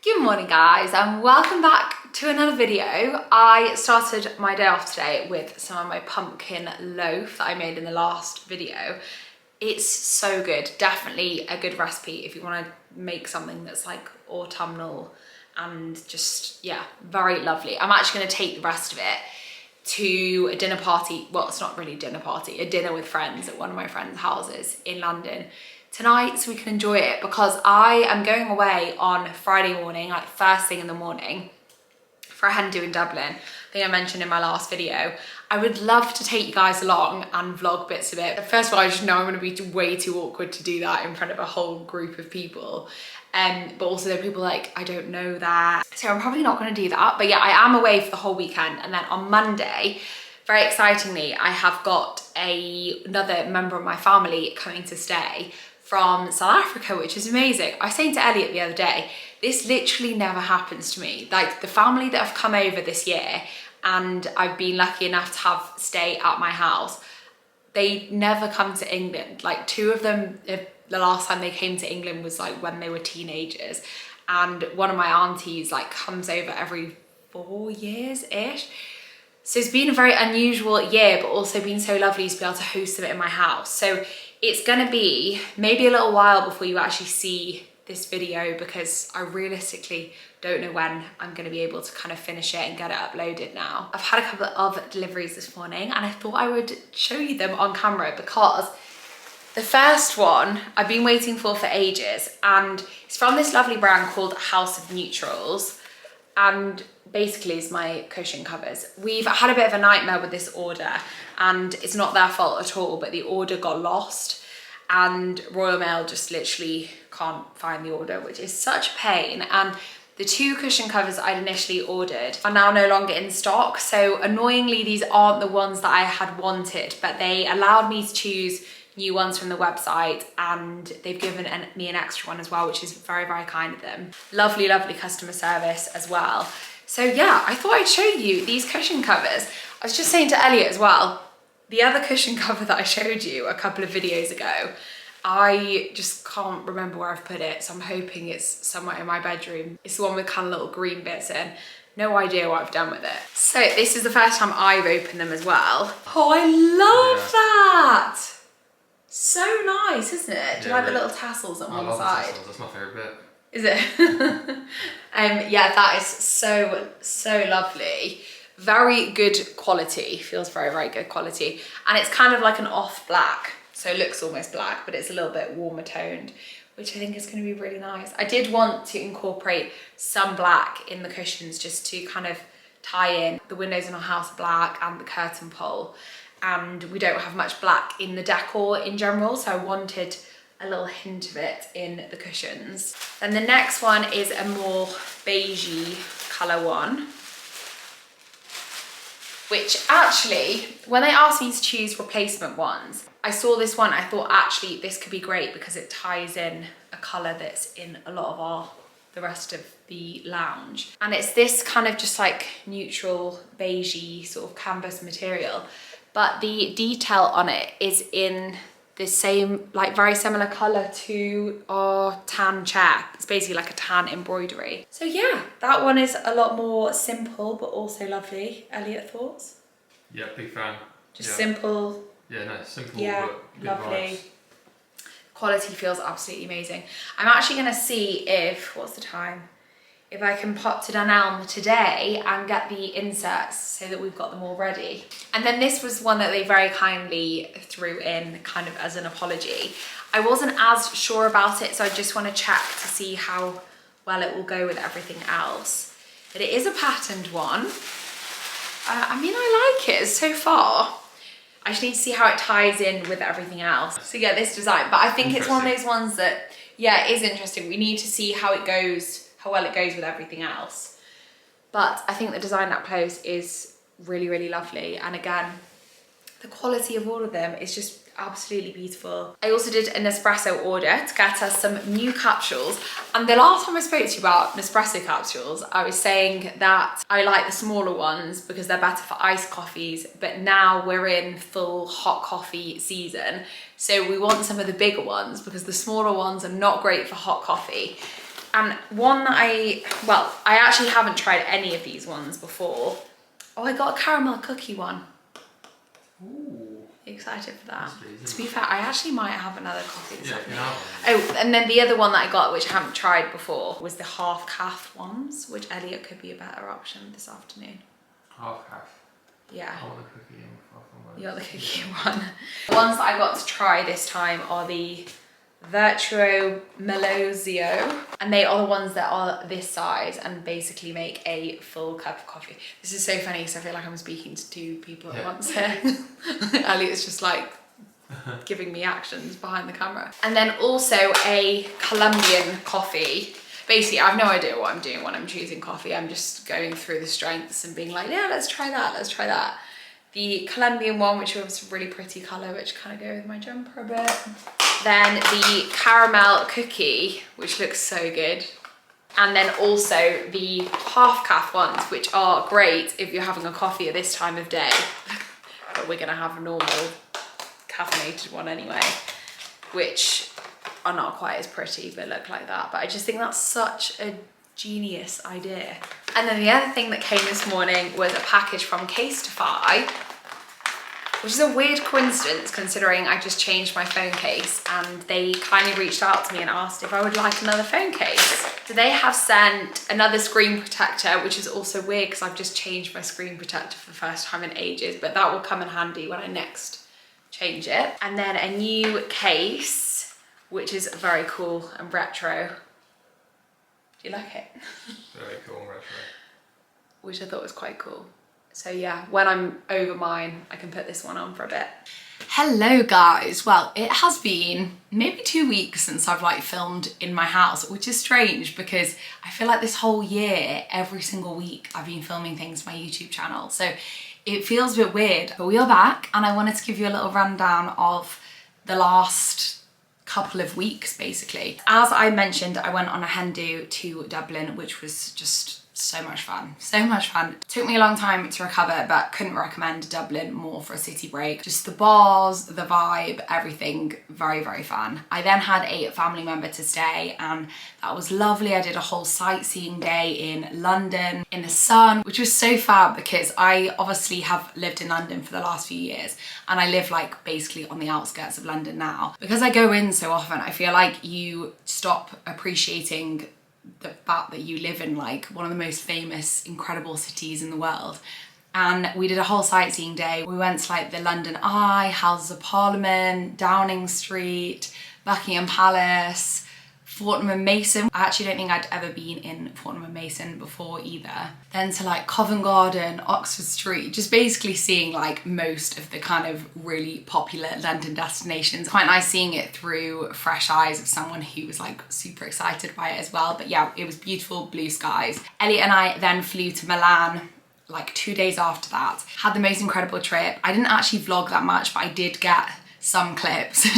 Good morning guys and welcome back to another video. I started my day off today with some of my pumpkin loaf that I made in the last video. It's so good, definitely a good recipe if you want to make something that's like autumnal and just, yeah, very lovely. I'm actually going to take the rest of it to a dinner party. Well, it's not really a dinner party, a dinner with friends at one of my friends' houses in London tonight so we can enjoy it, because I am going away on Friday morning, like first thing in the morning, for a hen do in Dublin. I think I mentioned in my last video. I would love to take you guys along and vlog bits of it. But first of all, I just know I'm going to be way too awkward to do that in front of a whole group of people. But also there are people like, I don't know that. So I'm probably not going to do that. But yeah, I am away for the whole weekend. And then on Monday, very excitingly, I have got another member of my family coming to stay from South Africa, which is amazing. I was saying to Elliot the other day, this literally never happens to me. Like the family that have come over this year and I've been lucky enough to have stay at my house, they never come to England. Like two of them, the last time they came to England was like when they were teenagers. And one of my aunties like comes over every 4 years-ish. So it's been a very unusual year, but also been so lovely to be able to host them in my house. So it's gonna be maybe a little while before you actually see this video, because I realistically don't know when I'm gonna be able to kind of finish it and get it uploaded now. I've had a couple of deliveries this morning and I thought I would show you them on camera, because the first one I've been waiting for ages, and it's from this lovely brand called House of Neutrals, and basically it's my cushion covers. We've had a bit of a nightmare with this order and it's not their fault at all, but the order got lost and Royal Mail just literally can't find the order, which is such a pain. And the two cushion covers I'd initially ordered are now no longer in stock. So annoyingly, these aren't the ones that I had wanted, but they allowed me to choose new ones from the website, and they've given me an extra one as well, which is very, very kind of them. Lovely, lovely customer service as well. So yeah, I thought I'd show you these cushion covers. I was just saying to Elliot as well, the other cushion cover that I showed you a couple of videos ago, I just can't remember where I've put it, so I'm hoping it's somewhere in my bedroom. It's the one with kind of little green bits in. No idea what I've done with it. So this is the first time I've opened them as well. Oh, I love that! So nice, isn't it? Do you like the little tassels on one side? Tassels. That's my favourite bit. Is it? Yeah, that is so lovely. Very good quality, feels very, very good quality. And it's kind of like an off black, so it looks almost black, but it's a little bit warmer toned, which I think is gonna be really nice. I did want to incorporate some black in the cushions just to kind of tie in. The windows in our house are black and the curtain pole, and we don't have much black in the decor in general, so I wanted a little hint of it in the cushions. And the next one is a more beigey colour one, which actually, when they asked me to choose replacement ones, I saw this one, I thought actually this could be great because it ties in a colour that's in a lot of the rest of the lounge. And it's this kind of just like neutral beigey sort of canvas material, but the detail on it is in the same, like very similar colour to our tan chair. It's basically like a tan embroidery. So yeah, that one is a lot more simple, but also lovely. Elliot, thoughts? Yeah, big fan. Just simple. Yeah, no, simple, yeah, but good lovely. vibes. Quality feels absolutely amazing. I'm actually gonna see if, what's the time? If I can pop to Dunelm today and get the inserts so that we've got them all ready. And then this was one that they very kindly threw in kind of as an apology. I wasn't as sure about it, so I just want to check to see how well it will go with everything else. But it is a patterned one. I mean, I like it so far. I just need to see how it ties in with everything else. So yeah, this design, but I think it's one of those ones that, yeah, it is interesting. We need to see how it goes, how well it goes with everything else. But I think the design up close is really, really lovely. And again, the quality of all of them is just absolutely beautiful. I also did an Nespresso order to get us some new capsules. And the last time I spoke to you about Nespresso capsules, I was saying that I like the smaller ones because they're better for iced coffees, but now we're in full hot coffee season. So we want some of the bigger ones because the smaller ones are not great for hot coffee. And one that I actually haven't tried any of these ones before. Oh, I got a caramel cookie one. Ooh. Excited for that. That's To be fair, I actually might have another coffee this afternoon. Yeah. Oh, and then the other one that I got, which I haven't tried before, was the half calf ones, which Elliot could be a better option this afternoon. Half calf. Yeah. I want the cookie in. You got the cookie one. The ones that I got to try this time are the Virtuo Melosio, and they are the ones that are this size and basically make a full cup of coffee. This is so funny because I feel like I'm speaking to two people at once here. Elliot's just like giving me actions behind the camera. And then also a Colombian coffee. Basically, I have no idea what I'm doing when I'm choosing coffee. I'm just going through the strengths and being like, yeah, let's try that, let's try that. The Colombian one, which was a really pretty colour, which kind of go with my jumper a bit. Then the caramel cookie, which looks so good. And then also the half calf ones, which are great if you're having a coffee at this time of day. But we're gonna have a normal caffeinated one anyway, which are not quite as pretty, but look like that. But I just think that's such a genius idea. And then the other thing that came this morning was a package from Casetify, which is a weird coincidence considering I just changed my phone case, and they kindly reached out to me and asked if I would like another phone case. So they have sent another screen protector, which is also weird because I've just changed my screen protector for the first time in ages, but that will come in handy when I next change it. And then a new case, which is very cool and retro. Do you like it? Very cool and retro. Which I thought was quite cool. So yeah, when I'm over mine, I can put this one on for a bit. Hello guys. Well, it has been maybe 2 weeks since I've like filmed in my house, which is strange because I feel like this whole year, every single week, I've been filming things for my YouTube channel. So it feels a bit weird, but we are back and I wanted to give you a little rundown of the last couple of weeks basically. As I mentioned, I went on a hen do to Dublin, which was just so much fun, so much fun. Took me a long time to recover, but couldn't recommend Dublin more for a city break. Just the bars, the vibe, everything, very, very fun. I then had a family member to stay and that was lovely. I did a whole sightseeing day in London in the sun, which was so fab because I obviously have lived in London for the last few years and I live like basically on the outskirts of London now. Because I go in so often, I feel like you stop appreciating the fact that you live in like one of the most famous, incredible cities in the world. And we did a whole sightseeing day. We went to like the London Eye, Houses of Parliament, Downing Street, Buckingham Palace, Fortnum and Mason. I actually don't think I'd ever been in Fortnum and Mason before either. Then to like Covent Garden, Oxford Street, just basically seeing like most of the kind of really popular London destinations. Quite nice seeing it through fresh eyes of someone who was like super excited by it as well. But yeah, it was beautiful, blue skies. Elliot and I then flew to Milan like 2 days after that. Had the most incredible trip. I didn't actually vlog that much, but I did get some clips.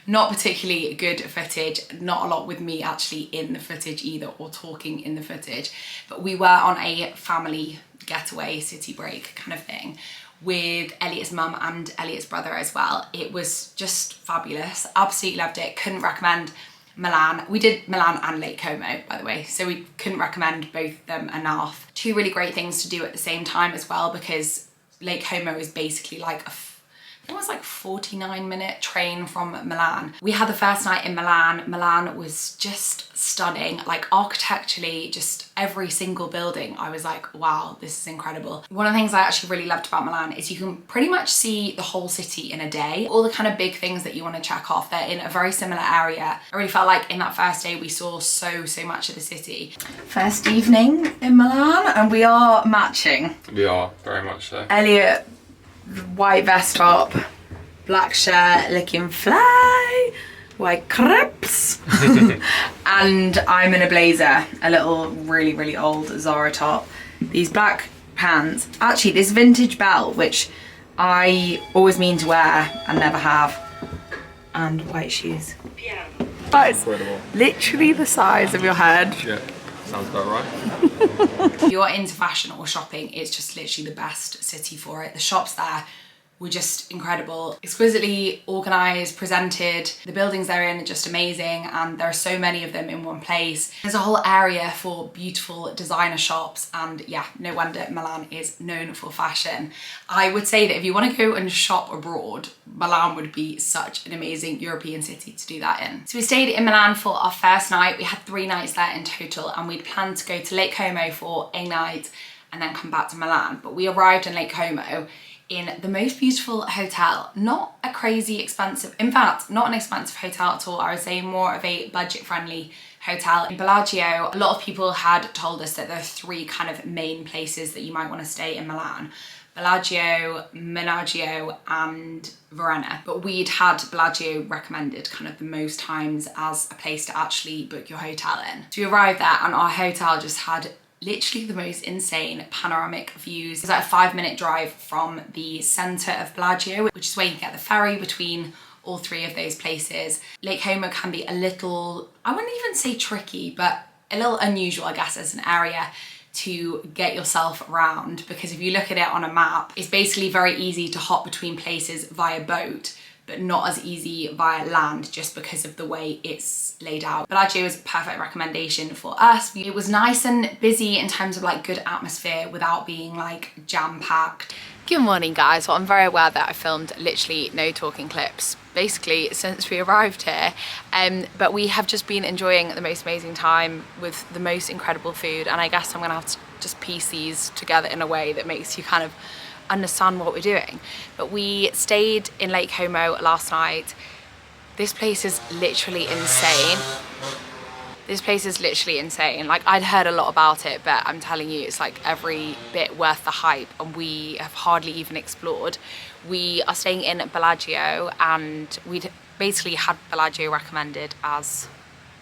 Not particularly good footage, not a lot with me actually in the footage either or talking in the footage, but we were on a family getaway city break kind of thing with Elliot's mum and Elliot's brother as well. It was just fabulous, absolutely loved it. Couldn't recommend Milan. We did Milan and Lake Como, by the way, so we couldn't recommend both of them enough. Two really great things to do at the same time as well, because Lake Como is basically like it was like 49-minute train from Milan. We had the first night in Milan. Milan was just stunning, like architecturally, just every single building. I was like, wow, this is incredible. One of the things I actually really loved about Milan is you can pretty much see the whole city in a day. All the kind of big things that you want to check off, they're in a very similar area. I really felt like in that first day, we saw so much of the city. First evening in Milan, and we are matching. We are, very much so. Elliot, white vest top, black shirt, looking fly, white crepes, and I'm in a blazer, a little really old Zara top, these black pants, actually this vintage belt, which I always mean to wear and never have, and white shoes. That is literally the size of your head. Yeah. Sounds about right. If you're into fashion or shopping, it's just literally the best city for it. The shops there, were just incredible. Exquisitely organised, presented. The buildings they're in are just amazing, and there are so many of them in one place. There's a whole area for beautiful designer shops, and yeah, no wonder Milan is known for fashion. I would say that if you want to go and shop abroad, Milan would be such an amazing European city to do that in. So we stayed in Milan for our first night. We had 3 nights there in total, and we'd planned to go to Lake Como for a night and then come back to Milan. But we arrived in Lake Como in the most beautiful hotel. Not a crazy expensive, in fact, not an expensive hotel at all. I would say more of a budget-friendly hotel. In Bellagio, a lot of people had told us that there are 3 kind of main places that you might want to stay in Milan. Bellagio, Menagio and Verona. But we'd had Bellagio recommended kind of the most times as a place to actually book your hotel in. So we arrived there and our hotel just had literally the most insane panoramic views. It's like a 5-minute drive from the centre of Bellagio, which is where you can get the ferry between all 3 of those places. Lake Como can be a little, I wouldn't even say tricky, but a little unusual, I guess, as an area to get yourself around, because if you look at it on a map, it's basically very easy to hop between places via boat, but not as easy via land just because of the way it's laid out. Bellagio is a perfect recommendation for us. It was nice and busy in terms of like good atmosphere without being like jam-packed. Good morning guys. Well, I'm very aware that I filmed literally no talking clips basically since we arrived here, but we have just been enjoying the most amazing time with the most incredible food, and I guess I'm gonna have to just piece these together in a way that makes you kind of understand what we're doing. But we stayed in Lake Como last night. This place is literally insane. This place is literally insane. Like, I'd heard a lot about it, but I'm telling you, it's like every bit worth the hype, and we have hardly even explored. We are staying in Bellagio, and we'd basically had Bellagio recommended as,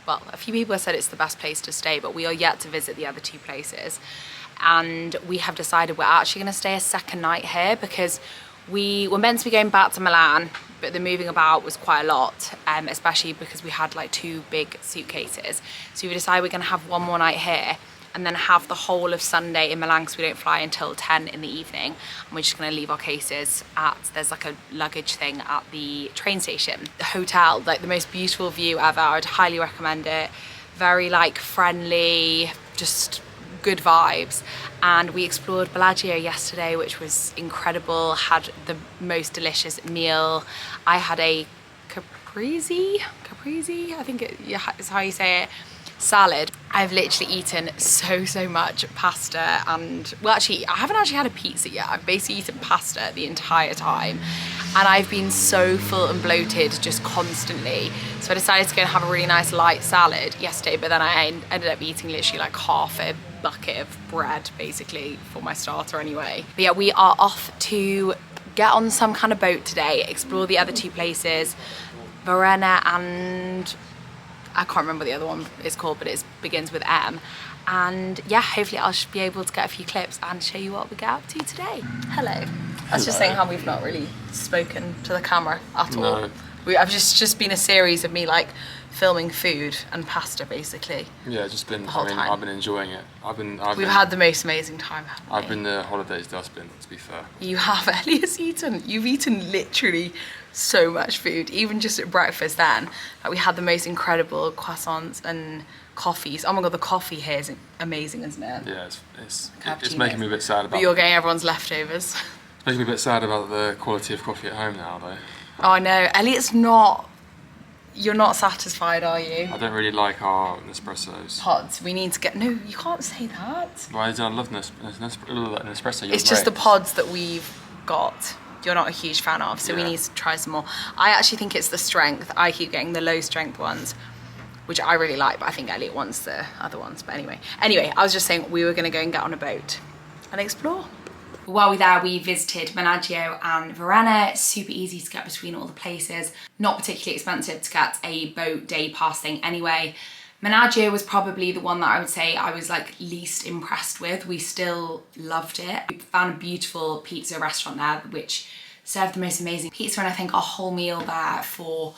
well, a few people have said it's the best place to stay, but we are yet to visit the other 2 places. And we have decided we're actually going to stay a second night here because we were meant to be going back to Milan, but the moving about was quite a lot, especially because we had like 2 big suitcases. So we decided we're going to have 1 more night here and then have the whole of Sunday in Milan because we don't fly until 10 in the evening. And we're just going to leave our cases at, there's like a luggage thing at the train station. The hotel, like the most beautiful view ever. I would highly recommend it. Very like friendly, just good vibes. And we explored Bellagio yesterday, which was incredible. Had the most delicious meal. I had a caprese, I think is how you say it, salad. I've literally eaten so much pasta, and well, actually I haven't actually had a pizza yet. I've basically eaten pasta the entire time, and I've been so full and bloated just constantly. So I decided to go and have a really nice light salad yesterday, but then I ended up eating literally like half a bucket of bread basically for my starter anyway. But yeah, we are off to get on some kind of boat today, explore the other 2 places, Verona and I can't remember what the other one is called, but it begins with M. And yeah, hopefully I'll be able to get a few clips and show you what we get up to today. Hello. I was just saying how we've not really spoken to the camera at all. No. I've just been a series of me like filming food and pasta basically. Yeah, just been, time. I've been enjoying it. We've had the most amazing time, haven't we? I've been the holidays dustbin, to be fair. You have. Elliot's eaten. You've eaten literally so much food, even just at breakfast then. Like, we had the most incredible croissants and coffees. Oh my god, the coffee here is amazing, isn't it? Yeah, it's making me a bit sad about. But you're getting everyone's leftovers. It's making me a bit sad about the quality of coffee at home now, though. Oh no, Elliot's not. You're not satisfied, are you? I don't really like our Nespressos. Pods. We need to get. No, you can't say that. Well, I love Nespresso. It's just the pods that we've got. You're not a huge fan of, so we need to try some more. I actually think it's the strength. I keep getting the low strength ones, which I really like, but I think Elliot wants the other ones. But anyway, I was just saying we were going to go and get on a boat and explore. While we were there, we visited Menagio and Verona. It's super easy to get between all the places. Not particularly expensive to get a boat day pass thing anyway. Menagio was probably the one that I would say I was like least impressed with. We still loved it. We found a beautiful pizza restaurant there which served the most amazing pizza, and I think our whole meal there for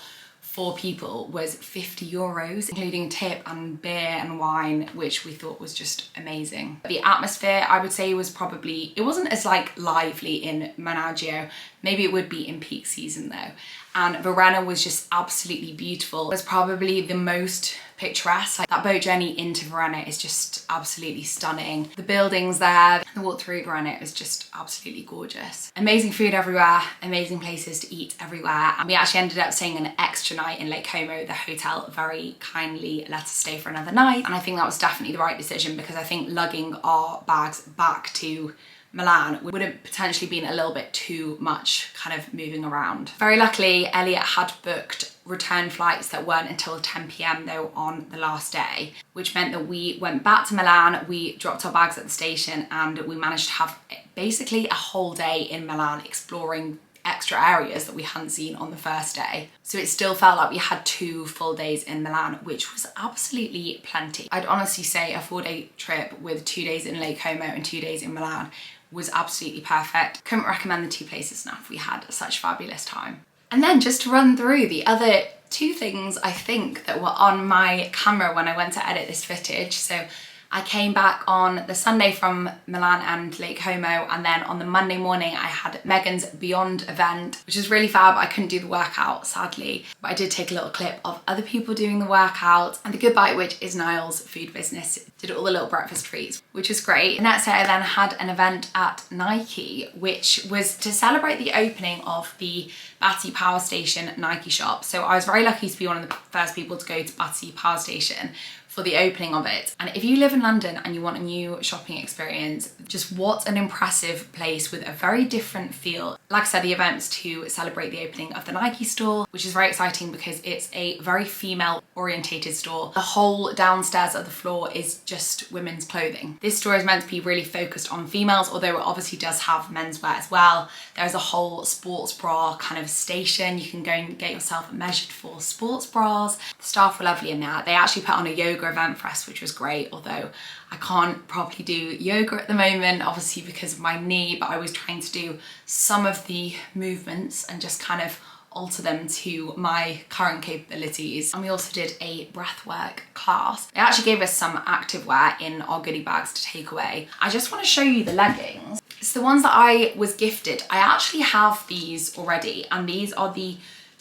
4 people was €50, including tip and beer and wine, which we thought was just amazing. The atmosphere, I would say, was probably, it wasn't as like lively in Menaggio. Maybe it would be in peak season though. And Verona was just absolutely beautiful. It was probably the most picturesque. Like, that boat journey into Verona is just absolutely stunning. The buildings there, the walk through Verona is just absolutely gorgeous. Amazing food everywhere, amazing places to eat everywhere. And we actually ended up staying an extra night in Lake Como. The hotel very kindly let us stay for another night. And I think that was definitely the right decision, because I think lugging our bags back to Milan would have potentially been a little bit too much kind of moving around. Very luckily, Elliot had booked return flights that weren't until 10 p.m. though on the last day, which meant that we went back to Milan, we dropped our bags at the station, and we managed to have basically a whole day in Milan exploring extra areas that we hadn't seen on the first day. So it still felt like we had 2 full days in Milan, which was absolutely plenty. I'd honestly say a 4-day trip with 2 days in Lake Como and 2 days in Milan was absolutely perfect. Couldn't recommend the 2 places enough. We had such a fabulous time. And then just to run through the other 2 things I think that were on my camera when I went to edit this footage. So I came back on the Sunday from Milan and Lake Como, and then on the Monday morning I had Megan's Beyond event, which is really fab. I couldn't do the workout, sadly, but I did take a little clip of other people doing the workout. And the Good Bite, which is Niall's food business, did all the little breakfast treats, which was great. The next day I then had an event at Nike, which was to celebrate the opening of the Battersea Power Station Nike shop. So I was very lucky to be one of the first people to go to Battersea Power Station for the opening of it. And if you live in London and you want a new shopping experience, just what an impressive place with a very different feel. Like I said, the event's to celebrate the opening of the Nike store, which is very exciting because it's a very female orientated store. The whole downstairs of the floor is just women's clothing. This store is meant to be really focused on females, although it obviously does have menswear as well. There's a whole sports bra kind of station. You can go and get yourself measured for sports bras. The staff were lovely in there. They actually put on a yoga event for us, which was great, although I can't properly do yoga at the moment, obviously because of my knee, but I was trying to do some of the movements and just kind of alter them to my current capabilities. And we also did a breathwork class. They actually gave us some activewear in our goodie bags to take away. I just want to show you the leggings. It's the ones that I was gifted. I actually have these already, and these are the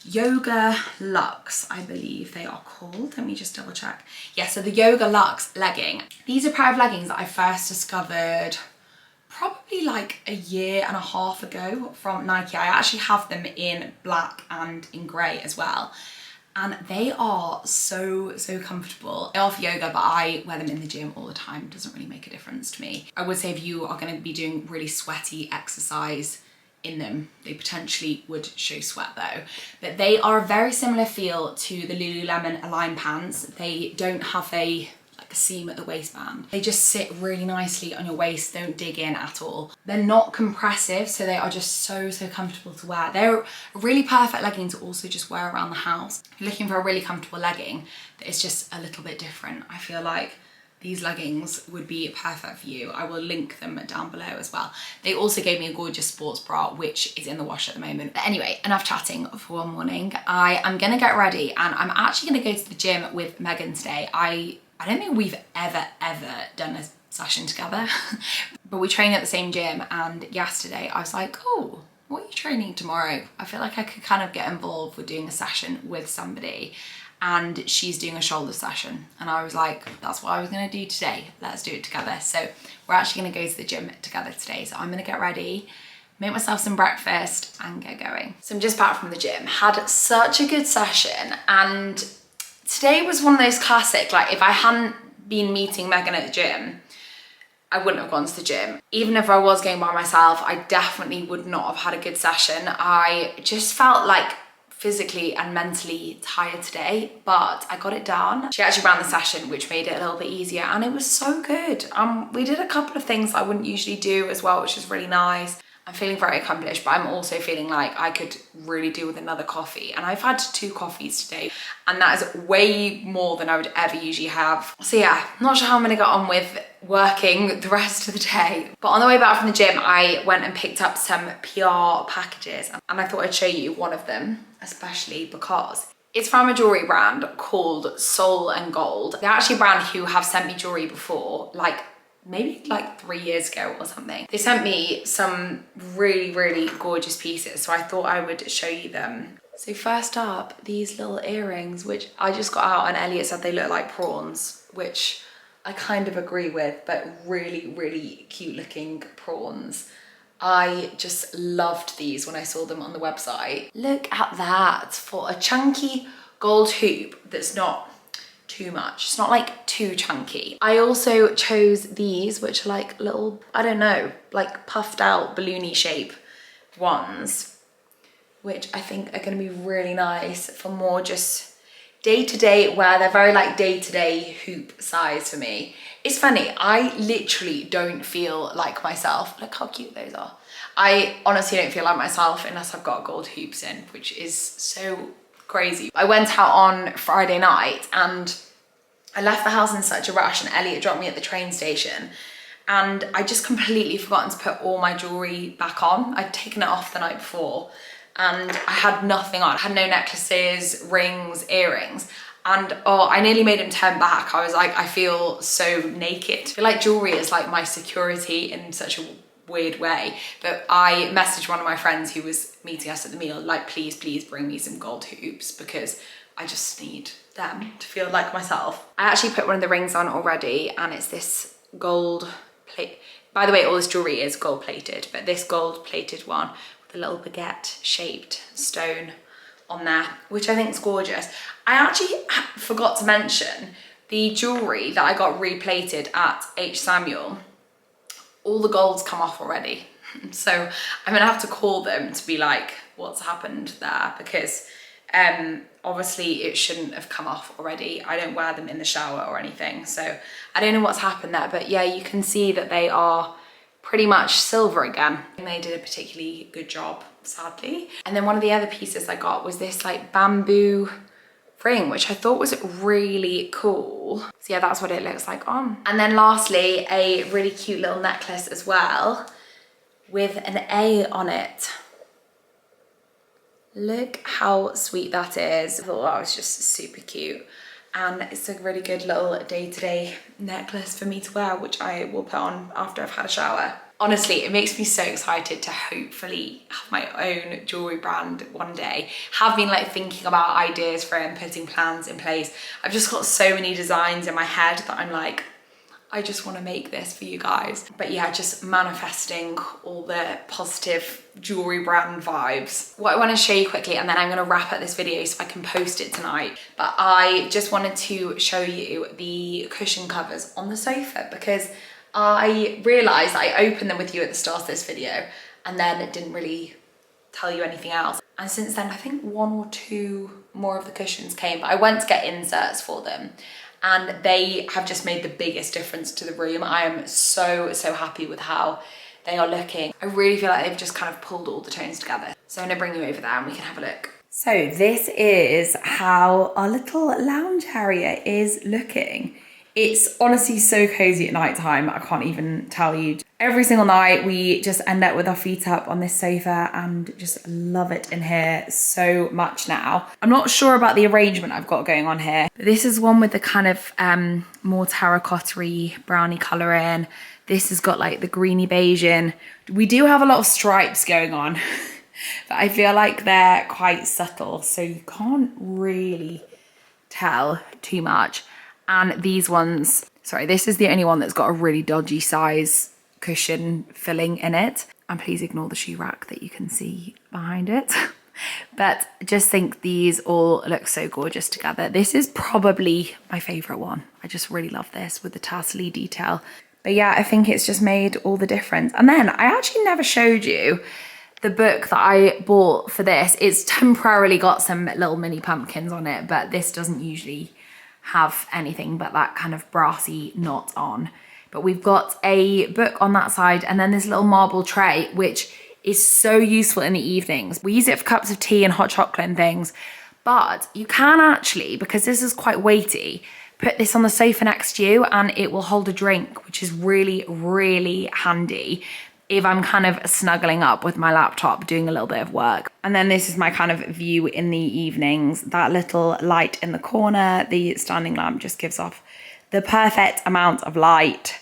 Yoga Luxe, I believe they are called. Let me just double check. Yeah, so the Yoga Luxe legging. These are a pair of leggings that I first discovered probably like a year and a half ago from Nike. I actually have them in black and in grey as well. And they are so comfortable. I offer yoga, but I wear them in the gym all the time. It doesn't really make a difference to me. I would say if you are going to be doing really sweaty exercise in them, they potentially would show sweat though. But they are a very similar feel to the Lululemon Align pants. They don't have a seam at the waistband. They just sit really nicely on your waist, don't dig in at all. They're not compressive, so they are just so comfortable to wear. They're a really perfect legging to also just wear around the house. If you're looking for a really comfortable legging that is just a little bit different, I feel like these leggings would be perfect for you. I will link them down below as well. They also gave me a gorgeous sports bra, which is in the wash at the moment. But anyway, enough chatting for one morning. I am gonna get ready and I'm actually gonna go to the gym with Megan today. I don't think we've ever done a session together, but we train at the same gym, and yesterday I was like, oh, what are you training tomorrow? I feel like I could kind of get involved with doing a session with somebody, and she's doing a shoulder session. And I was like, that's what I was gonna do today. Let's do it together. So we're actually gonna go to the gym together today. So I'm gonna get ready, make myself some breakfast and get going. So I'm just back from the gym, had such a good session, and today was one of those classic, like if I hadn't been meeting Megan at the gym, I wouldn't have gone to the gym. Even if I was going by myself, I definitely would not have had a good session. I just felt like physically and mentally tired today, but I got it done. She actually ran the session, which made it a little bit easier, and it was so good. We did a couple of things I wouldn't usually do as well, which is really nice. I'm feeling very accomplished, but I'm also feeling like I could really do with another coffee. And I've had 2 coffees today, and that is way more than I would ever usually have. So yeah, not sure how I'm gonna get on with working the rest of the day. But on the way back from the gym, I went and picked up some PR packages, and I thought I'd show you one of them, especially because It's from a jewelry brand called Soul and Gold. They're actually a brand who have sent me jewelry before, like maybe like 3 years ago or something. They sent me some really, really gorgeous pieces, so I thought I would show you them. So first up, these little earrings, which I just got out and Elliot said they look like prawns, which I kind of agree with, but really, really cute looking prawns. I just loved these when I saw them on the website. Look at that, for a chunky gold hoop that's not too much. It's not like too chunky. I also chose these, which are like little, I don't know, like puffed out balloony shape ones, which I think are gonna be really nice for more just day-to-day wear. They're very like day-to-day hoop size for me. It's funny, I literally don't feel like myself. Look how cute those are. I honestly don't feel like myself unless I've got gold hoops in, which is so crazy. I went out on Friday night and I left the house in such a rush, and Elliot dropped me at the train station, and I just completely forgotten to put all my jewelry back on. I'd taken it off the night before and I had nothing on. I had no necklaces, rings, earrings. And oh, I nearly made him turn back. I was like, I feel so naked. I feel like jewelry is like my security in such a weird way. But I messaged one of my friends who was meeting us at the meal, like, please bring me some gold hoops because I just need them to feel like myself. I actually put one of the rings on already, and it's this gold plate. By the way, all this jewelry is gold plated, but this gold plated one with a little baguette shaped stone on there, which I think is gorgeous. I actually forgot to mention the jewelry that I got replated at H. Samuel. All the golds come off already. So I'm gonna have to call them to be like, what's happened there? Because obviously it shouldn't have come off already. I don't wear them in the shower or anything. So I don't know what's happened there, but yeah, you can see that they are pretty much silver again. And they did a particularly good job, sadly. And then one of the other pieces I got was this like bamboo ring, which I thought was really cool. So yeah, that's what it looks like on. And then lastly, a really cute little necklace as well with an A on it. Look how sweet that is. I thought that was just super cute. And it's a really good little day-to-day necklace for me to wear, which I will put on after I've had a shower. Honestly, it makes me so excited to hopefully have my own jewelry brand one day. Have been like thinking about ideas for it and putting plans in place. I've just got so many designs in my head that I'm like, I just want to make this for you guys. But yeah, just manifesting all the positive jewelry brand vibes. What I want to show you quickly, and then I'm going to wrap up this video so I can post it tonight. But I just wanted to show you the cushion covers on the sofa, because I realised I opened them with you at the start of this video and then it didn't really tell you anything else. And since then, I think 1 or 2 more of the cushions came, but I went to get inserts for them. And they have just made the biggest difference to the room. I am so happy with how they are looking. I really feel like they've just kind of pulled all the tones together. So I'm gonna bring you over there and we can have a look. So this is how our little lounge area is looking. It's honestly so cozy at night time. I can't even tell you. Every single night we just end up with our feet up on this sofa and just love it in here so much now. I'm not sure about the arrangement I've got going on here. But this is one with the kind of more terracotta-y brownie colour in. This has got like the greeny beige in. We do have a lot of stripes going on, but I feel like they're quite subtle, so you can't really tell too much. And these ones, sorry, this is the only one that's got a really dodgy size cushion filling in it. And please ignore the shoe rack that you can see behind it. But just think these all look so gorgeous together. This is probably my favorite one. I just really love this with the tassel-y detail. But yeah, I think it's just made all the difference. And then I actually never showed you the book that I bought for this. It's temporarily got some little mini pumpkins on it, but this doesn't usually have anything but that kind of brassy knot on. But we've got a book on that side, and then this little marble tray, which is so useful in the evenings. We use it for cups of tea and hot chocolate and things, but you can actually, because this is quite weighty, put this on the sofa next to you and it will hold a drink, which is really handy. if I'm kind of snuggling up with my laptop doing a little bit of work. And then this is my kind of view in the evenings. That little light in the corner, the standing lamp just gives off the perfect amount of light.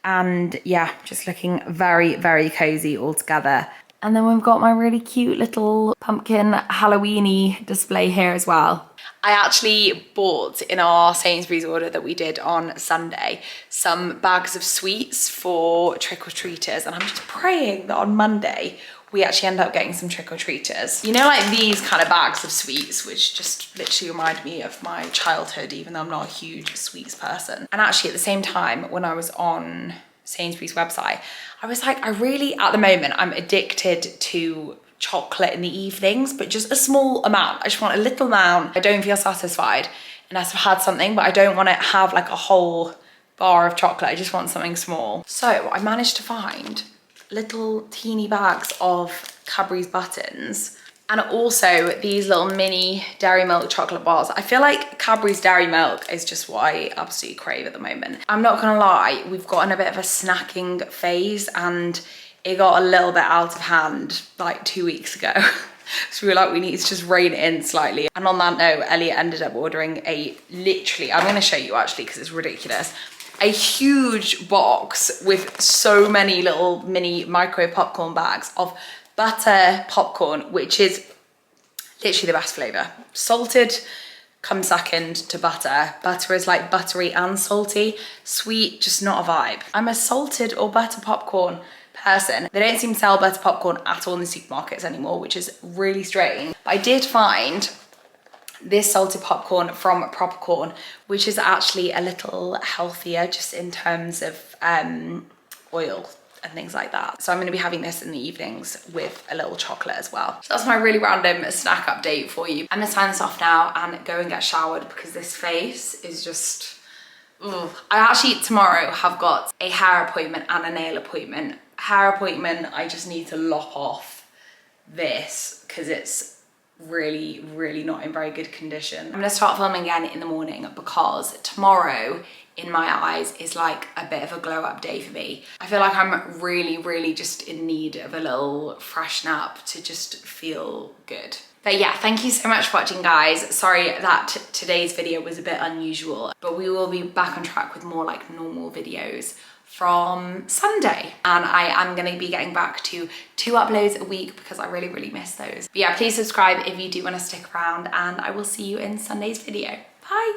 And yeah, just looking very, very cozy all together. And then we've got my really cute little pumpkin Halloween-y display here as well. I actually bought in our Sainsbury's order that we did on Sunday some bags of sweets for trick-or-treaters, and I'm just praying that on Monday we actually end up getting some trick-or-treaters. You know, like these kind of bags of sweets, which just literally remind me of my childhood, even though I'm not a huge sweets person. And actually at the same time, when I was on Sainsbury's website, I was like, I really, at the moment, I'm addicted to chocolate in the evenings, but just a small amount. I just want a little amount. I don't feel satisfied unless I've had something, but I don't want to have like a whole bar of chocolate. I just want something small. So I managed to find little teeny bags of Cadbury's buttons, and also these little mini dairy milk chocolate bars. I feel like Cadbury's dairy milk is just what I absolutely crave at the moment. I'm not gonna lie, we've gotten a bit of a snacking phase, and it got a little bit out of hand like 2 weeks ago. So we were like, we need to just rein it in slightly. And on that note, Elliot ended up ordering literally, I'm gonna show you actually because it's ridiculous, a huge box with so many little mini micro popcorn bags of butter popcorn, which is literally the best flavor. Salted comes second to butter. Butter is like buttery and salty. Sweet, just not a vibe. I'm a salted or butter popcorn person. They don't seem to sell butter popcorn at all in the supermarkets anymore, which is really strange. But I did find this salted popcorn from Propercorn, which is actually a little healthier just in terms of oil and things like that. So I'm gonna be having this in the evenings with a little chocolate as well. So that's my really random snack update for you. I'm gonna sign this off now and go and get showered because this face is just, ugh. I actually tomorrow have got a hair appointment and a nail appointment. Hair appointment, I just need to lop off this because it's really, really not in very good condition. I'm gonna start filming again in the morning because tomorrow, in my eyes, is like a bit of a glow up day for me. I feel like I'm really, really just in need of a little freshen up to just feel good. But yeah, thank you so much for watching, guys. Sorry that today's video was a bit unusual, but we will be back on track with more like normal videos from Sunday. And I am gonna be getting back to 2 uploads a week because I really, really miss those. But yeah, please subscribe if you do wanna stick around, and I will see you in Sunday's video. Bye.